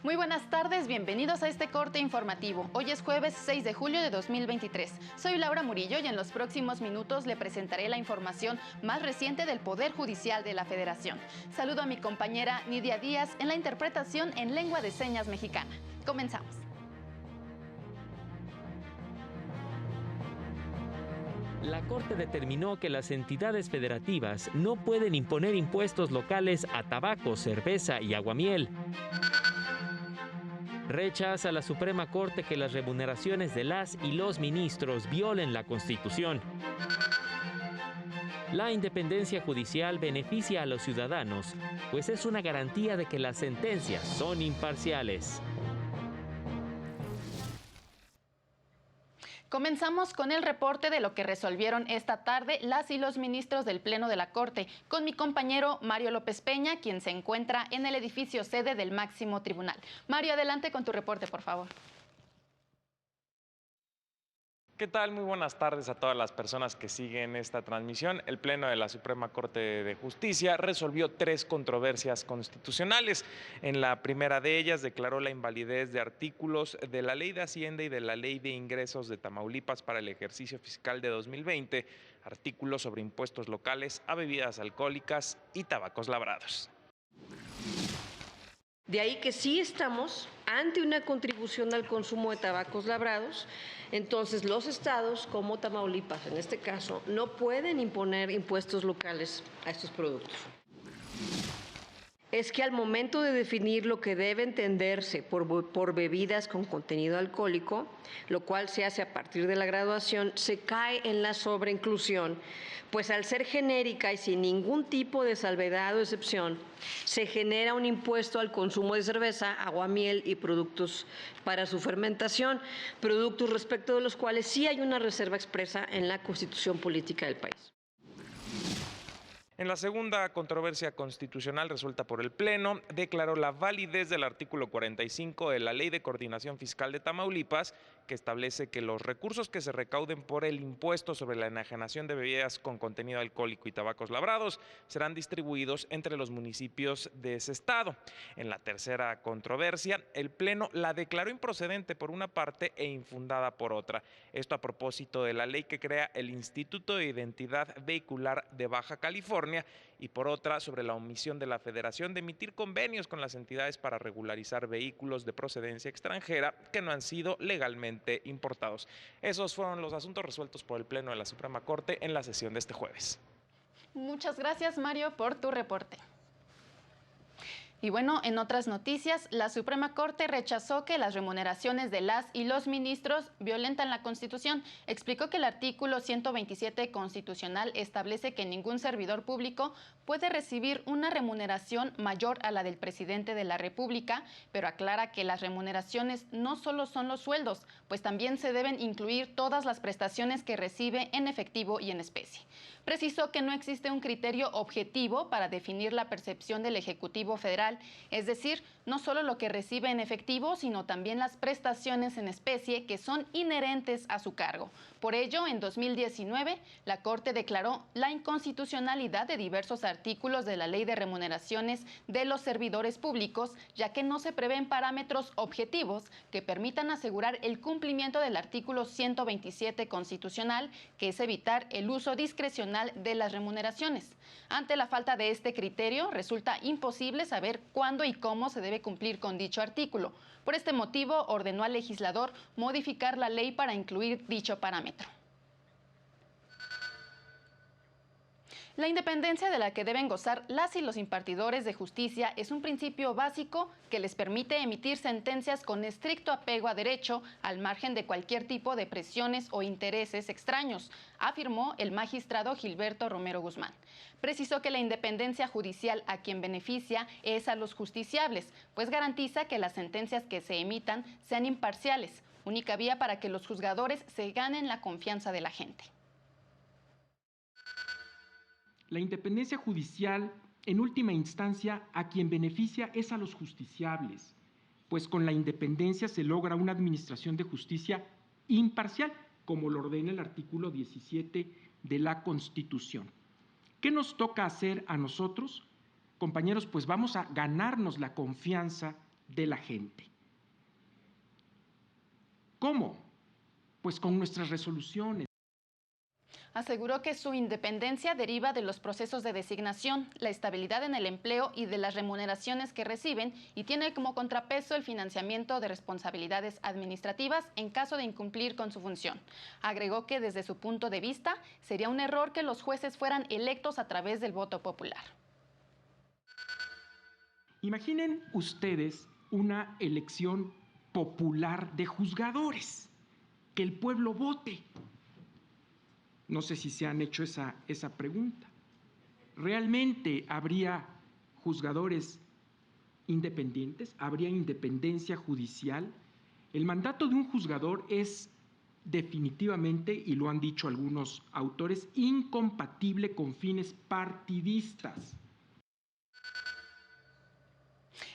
Muy buenas tardes, bienvenidos a este corte informativo. Hoy es jueves 6 de julio de 2023. Soy Laura Murillo y en los próximos minutos le presentaré la información más reciente del Poder Judicial de la Federación. Saludo a mi compañera Nidia Díaz en la interpretación en lengua de señas mexicana. Comenzamos. La Corte determinó que las entidades federativas no pueden imponer impuestos locales a tabaco, cerveza y aguamiel. Rechaza la Suprema Corte que las remuneraciones de las y los ministros violen la Constitución. La independencia judicial beneficia a los ciudadanos, pues es una garantía de que las sentencias son imparciales. Comenzamos con el reporte de lo que resolvieron esta tarde las y los ministros del Pleno de la Corte, con mi compañero Mario López Peña, quien se encuentra en el edificio sede del máximo tribunal. Mario, adelante con tu reporte, por favor. ¿Qué tal? Muy buenas tardes a todas las personas que siguen esta transmisión. El Pleno de la Suprema Corte de Justicia resolvió 3 controversias constitucionales. En la primera de ellas declaró la invalidez de artículos de la Ley de Hacienda y de la Ley de Ingresos de Tamaulipas para el ejercicio fiscal de 2020, artículos sobre impuestos locales a bebidas alcohólicas y tabacos labrados. De ahí que sí estamos ante una contribución al consumo de tabacos labrados. Entonces, los estados, como Tamaulipas en este caso, no pueden imponer impuestos locales a estos productos. Es que al momento de definir lo que debe entenderse por bebidas con contenido alcohólico, lo cual se hace a partir de la graduación, se cae en la sobreinclusión, pues al ser genérica y sin ningún tipo de salvedad o excepción, se genera un impuesto al consumo de cerveza, aguamiel y productos para su fermentación, productos respecto de los cuales sí hay una reserva expresa en la Constitución Política del país. En la segunda controversia constitucional resuelta por el Pleno, declaró la validez del artículo 45 de la Ley de Coordinación Fiscal de Tamaulipas, que establece que los recursos que se recauden por el impuesto sobre la enajenación de bebidas con contenido alcohólico y tabacos labrados serán distribuidos entre los municipios de ese estado. En la tercera controversia, el Pleno la declaró improcedente por una parte e infundada por otra. Esto a propósito de la ley que crea el Instituto de Identidad Vehicular de Baja California, y por otra sobre la omisión de la Federación de emitir convenios con las entidades para regularizar vehículos de procedencia extranjera que no han sido legalmente importados. Esos fueron los asuntos resueltos por el Pleno de la Suprema Corte en la sesión de este jueves. Muchas gracias, Mario, por tu reporte. Y bueno, en otras noticias, la Suprema Corte rechazó que las remuneraciones de las y los ministros violentan la Constitución. Explicó que el artículo 127 constitucional establece que ningún servidor público puede recibir una remuneración mayor a la del presidente de la República, pero aclara que las remuneraciones no solo son los sueldos, pues también se deben incluir todas las prestaciones que recibe en efectivo y en especie. Precisó que no existe un criterio objetivo para definir la percepción del Ejecutivo Federal, es decir, no solo lo que recibe en efectivo, sino también las prestaciones en especie que son inherentes a su cargo. Por ello, en 2019, la Corte declaró la inconstitucionalidad de diversos artículos de la Ley de Remuneraciones de los Servidores Públicos, ya que no se prevén parámetros objetivos que permitan asegurar el cumplimiento del artículo 127 constitucional, que es evitar el uso discrecional de las remuneraciones. Ante la falta de este criterio, resulta imposible saber cuándo y cómo se debe cumplir con dicho artículo. Por este motivo, ordenó al legislador modificar la ley para incluir dicho parámetro. La independencia de la que deben gozar las y los impartidores de justicia es un principio básico que les permite emitir sentencias con estricto apego a derecho, al margen de cualquier tipo de presiones o intereses extraños, afirmó el magistrado Gilberto Romero Guzmán. Precisó que la independencia judicial a quien beneficia es a los justiciables, pues garantiza que las sentencias que se emitan sean imparciales, única vía para que los juzgadores se ganen la confianza de la gente. La independencia judicial, en última instancia, a quien beneficia es a los justiciables, pues con la independencia se logra una administración de justicia imparcial, como lo ordena el artículo 17 de la Constitución. ¿Qué nos toca hacer a nosotros? Compañeros, pues vamos a ganarnos la confianza de la gente. ¿Cómo? Pues con nuestras resoluciones. Aseguró que su independencia deriva de los procesos de designación, la estabilidad en el empleo y de las remuneraciones que reciben, y tiene como contrapeso el financiamiento de responsabilidades administrativas en caso de incumplir con su función. Agregó que desde su punto de vista sería un error que los jueces fueran electos a través del voto popular. Imaginen ustedes una elección popular de juzgadores, que el pueblo vote. No sé si se han hecho esa pregunta. ¿Realmente habría juzgadores independientes? ¿Habría independencia judicial? El mandato de un juzgador es definitivamente, y lo han dicho algunos autores, incompatible con fines partidistas.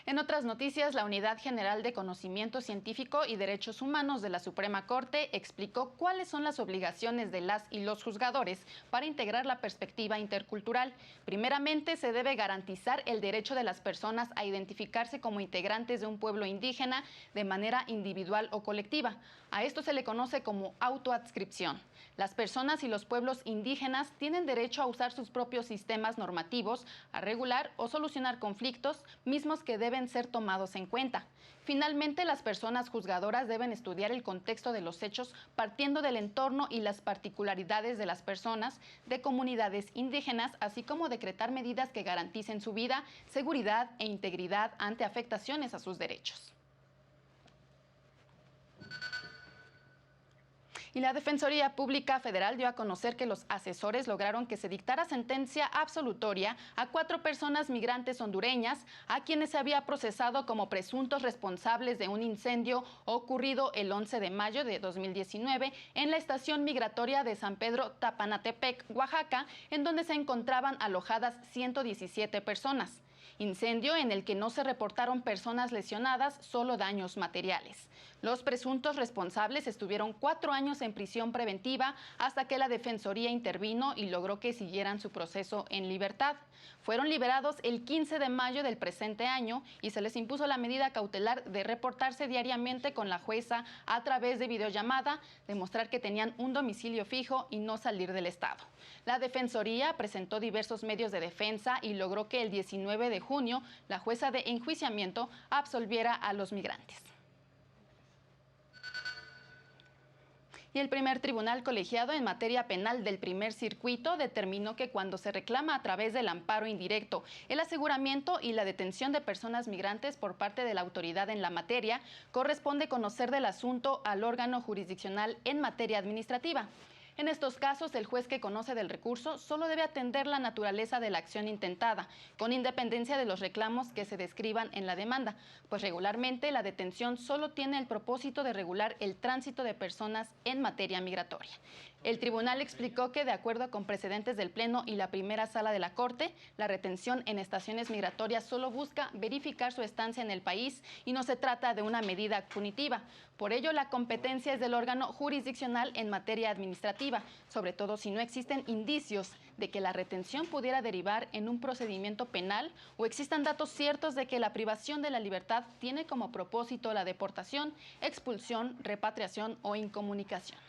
En otras noticias, la Unidad General de Conocimiento Científico y Derechos Humanos de la Suprema Corte explicó cuáles son las obligaciones de las y los juzgadores para integrar la perspectiva intercultural. Primeramente, se debe garantizar el derecho de las personas a identificarse como integrantes de un pueblo indígena de manera individual o colectiva. A esto se le conoce como autoadscripción. Las personas y los pueblos indígenas tienen derecho a usar sus propios sistemas normativos, a regular o solucionar conflictos, mismos que deben ser tomados en cuenta. Finalmente, las personas juzgadoras deben estudiar el contexto de los hechos partiendo del entorno y las particularidades de las personas de comunidades indígenas, así como decretar medidas que garanticen su vida, seguridad e integridad ante afectaciones a sus derechos. Y la Defensoría Pública Federal dio a conocer que los asesores lograron que se dictara sentencia absolutoria a 4 personas migrantes hondureñas a quienes se había procesado como presuntos responsables de un incendio ocurrido el 11 de mayo de 2019 en la estación migratoria de San Pedro Tapanatepec, Oaxaca, en donde se encontraban alojadas 117 personas. Incendio en el que no se reportaron personas lesionadas, solo daños materiales. Los presuntos responsables estuvieron 4 años en prisión preventiva hasta que la Defensoría intervino y logró que siguieran su proceso en libertad. Fueron liberados el 15 de mayo del presente año y se les impuso la medida cautelar de reportarse diariamente con la jueza a través de videollamada, demostrar que tenían un domicilio fijo y no salir del estado. La Defensoría presentó diversos medios de defensa y logró que el 19 de junio la jueza de enjuiciamiento absolviera a los migrantes. Y el primer tribunal colegiado en materia penal del primer circuito determinó que cuando se reclama a través del amparo indirecto, el aseguramiento y la detención de personas migrantes por parte de la autoridad en la materia, corresponde conocer del asunto al órgano jurisdiccional en materia administrativa. En estos casos, el juez que conoce del recurso solo debe atender la naturaleza de la acción intentada, con independencia de los reclamos que se describan en la demanda, pues regularmente la detención solo tiene el propósito de regular el tránsito de personas en materia migratoria. El tribunal explicó que, de acuerdo con precedentes del Pleno y la primera sala de la Corte, la retención en estaciones migratorias solo busca verificar su estancia en el país y no se trata de una medida punitiva. Por ello, la competencia es del órgano jurisdiccional en materia administrativa, sobre todo si no existen indicios de que la retención pudiera derivar en un procedimiento penal o existan datos ciertos de que la privación de la libertad tiene como propósito la deportación, expulsión, repatriación o incomunicación.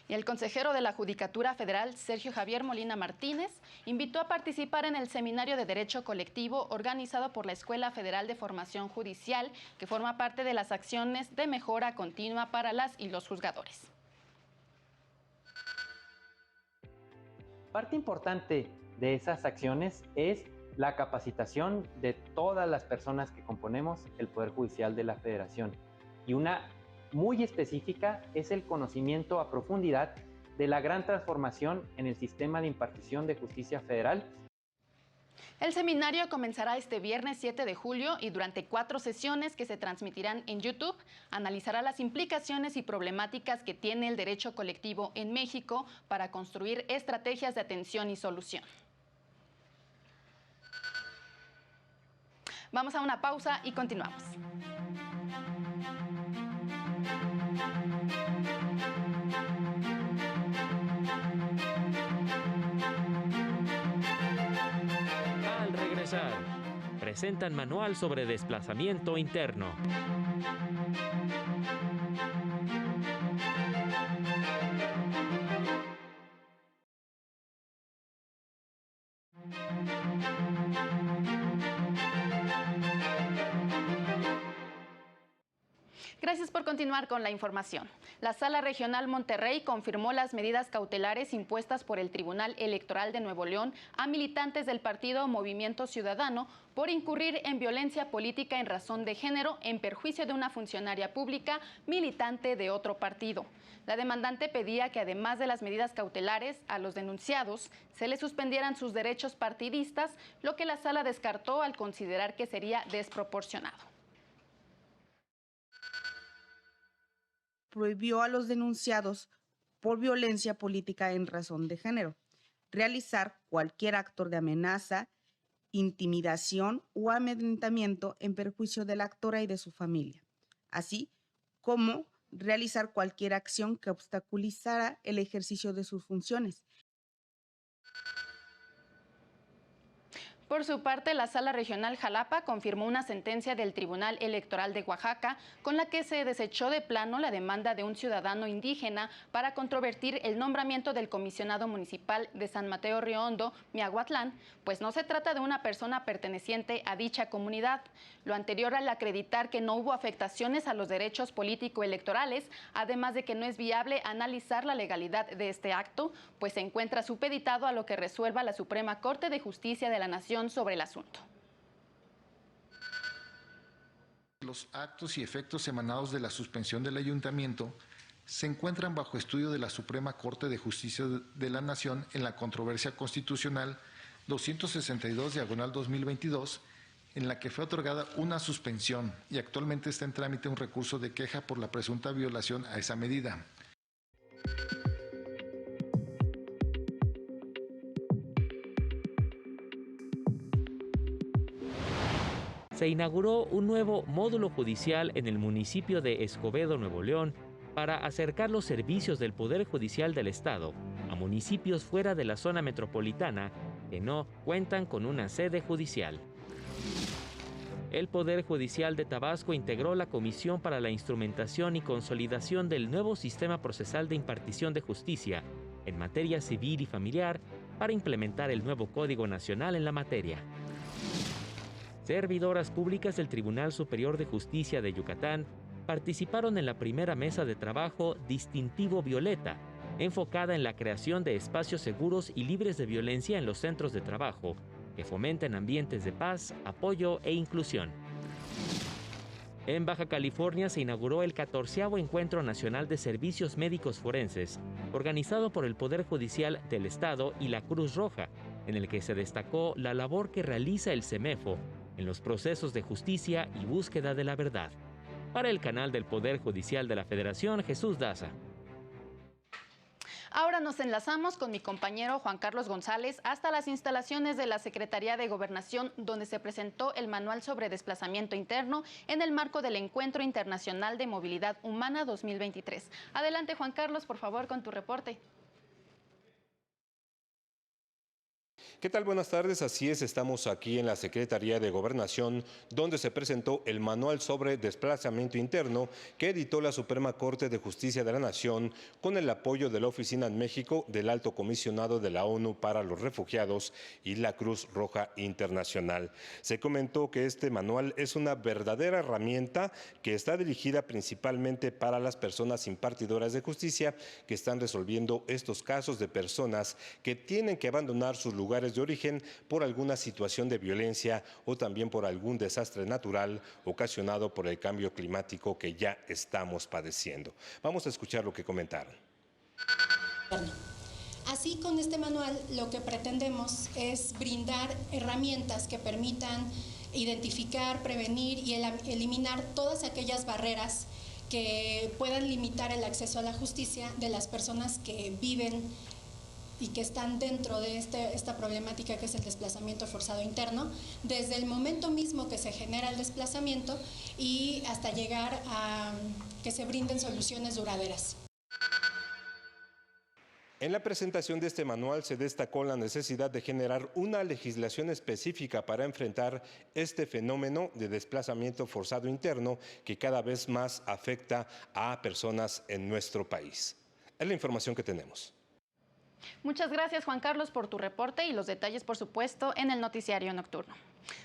Y el consejero de la Judicatura Federal, Sergio Javier Molina Martínez, invitó a participar en el Seminario de Derecho Colectivo organizado por la Escuela Federal de Formación Judicial, que forma parte de las acciones de mejora continua para las y los juzgadores. Parte importante de esas acciones es la capacitación de todas las personas que componemos el Poder Judicial de la Federación. Y una muy específica es el conocimiento a profundidad de la gran transformación en el sistema de impartición de justicia federal. El seminario comenzará este viernes 7 de julio y durante 4 sesiones que se transmitirán en YouTube, analizará las implicaciones y problemáticas que tiene el derecho colectivo en México para construir estrategias de atención y solución. Vamos a una pausa y continuamos. Al regresar, presentan manual sobre desplazamiento interno. Gracias por continuar con la información. La Sala Regional Monterrey confirmó las medidas cautelares impuestas por el Tribunal Electoral de Nuevo León a militantes del partido Movimiento Ciudadano por incurrir en violencia política en razón de género en perjuicio de una funcionaria pública militante de otro partido. La demandante pedía que además de las medidas cautelares a los denunciados se les suspendieran sus derechos partidistas, lo que la sala descartó al considerar que sería desproporcionado. Prohibió a los denunciados por violencia política en razón de género realizar cualquier acto de amenaza, intimidación o amedrentamiento en perjuicio de la actora y de su familia, así como realizar cualquier acción que obstaculizara el ejercicio de sus funciones. Por su parte, la Sala Regional Jalapa confirmó una sentencia del Tribunal Electoral de Oaxaca con la que se desechó de plano la demanda de un ciudadano indígena para controvertir el nombramiento del comisionado municipal de San Mateo Riondo, Miahuatlán, pues no se trata de una persona perteneciente a dicha comunidad. Lo anterior al acreditar que no hubo afectaciones a los derechos político-electorales, además de que no es viable analizar la legalidad de este acto, pues se encuentra supeditado a lo que resuelva la Suprema Corte de Justicia de la Nación sobre el asunto. Los actos y efectos emanados de la suspensión del ayuntamiento se encuentran bajo estudio de la Suprema Corte de Justicia de la Nación en la controversia constitucional 262/2022, en la que fue otorgada una suspensión y actualmente está en trámite un recurso de queja por la presunta violación a esa medida. Se inauguró un nuevo módulo judicial en el municipio de Escobedo, Nuevo León, para acercar los servicios del Poder Judicial del Estado a municipios fuera de la zona metropolitana que no cuentan con una sede judicial. El Poder Judicial de Tabasco integró la Comisión para la Instrumentación y Consolidación del nuevo Sistema Procesal de Impartición de Justicia en materia civil y familiar para implementar el nuevo Código Nacional en la materia. Servidoras públicas del Tribunal Superior de Justicia de Yucatán participaron en la primera mesa de trabajo Distintivo Violeta, enfocada en la creación de espacios seguros y libres de violencia en los centros de trabajo, que fomenten ambientes de paz, apoyo e inclusión. En Baja California se inauguró el 14º Encuentro Nacional de Servicios Médicos Forenses, organizado por el Poder Judicial del Estado y la Cruz Roja, en el que se destacó la labor que realiza el CEMEFO en los procesos de justicia y búsqueda de la verdad. Para el canal del Poder Judicial de la Federación, Jesús Daza. Ahora nos enlazamos con mi compañero Juan Carlos González hasta las instalaciones de la Secretaría de Gobernación, donde se presentó el Manual sobre Desplazamiento Interno en el marco del Encuentro Internacional de Movilidad Humana 2023. Adelante, Juan Carlos, por favor, con tu reporte. ¿Qué tal? Buenas tardes. Así es, estamos aquí en la Secretaría de Gobernación, donde se presentó el Manual sobre Desplazamiento Interno que editó la Suprema Corte de Justicia de la Nación con el apoyo de la Oficina en México del Alto Comisionado de la ONU para los Refugiados y la Cruz Roja Internacional. Se comentó que este manual es una verdadera herramienta que está dirigida principalmente para las personas impartidoras de justicia que están resolviendo estos casos de personas que tienen que abandonar sus lugares de origen por alguna situación de violencia o también por algún desastre natural ocasionado por el cambio climático que ya estamos padeciendo. Vamos a escuchar lo que comentaron. Así, con este manual lo que pretendemos es brindar herramientas que permitan identificar, prevenir y eliminar todas aquellas barreras que puedan limitar el acceso a la justicia de las personas que viven y que están dentro de esta problemática que es el desplazamiento forzado interno, desde el momento mismo que se genera el desplazamiento y hasta llegar a que se brinden soluciones duraderas. En la presentación de este manual se destacó la necesidad de generar una legislación específica para enfrentar este fenómeno de desplazamiento forzado interno que cada vez más afecta a personas en nuestro país. Es la información que tenemos. Muchas gracias, Juan Carlos, por tu reporte y los detalles, por supuesto, en el noticiario nocturno.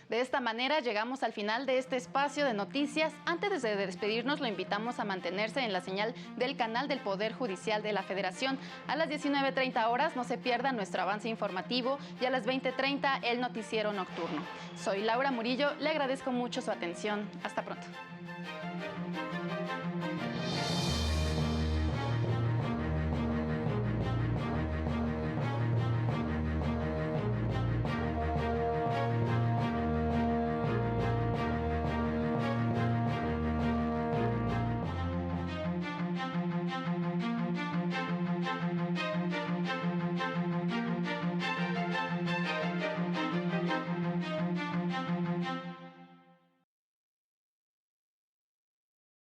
De esta manera llegamos al final de este espacio de noticias. Antes de despedirnos, lo invitamos a mantenerse en la señal del canal del Poder Judicial de la Federación. A las 19:30 horas no se pierda nuestro avance informativo y a las 20:30 el noticiero nocturno. Soy Laura Murillo, le agradezco mucho su atención. Hasta pronto.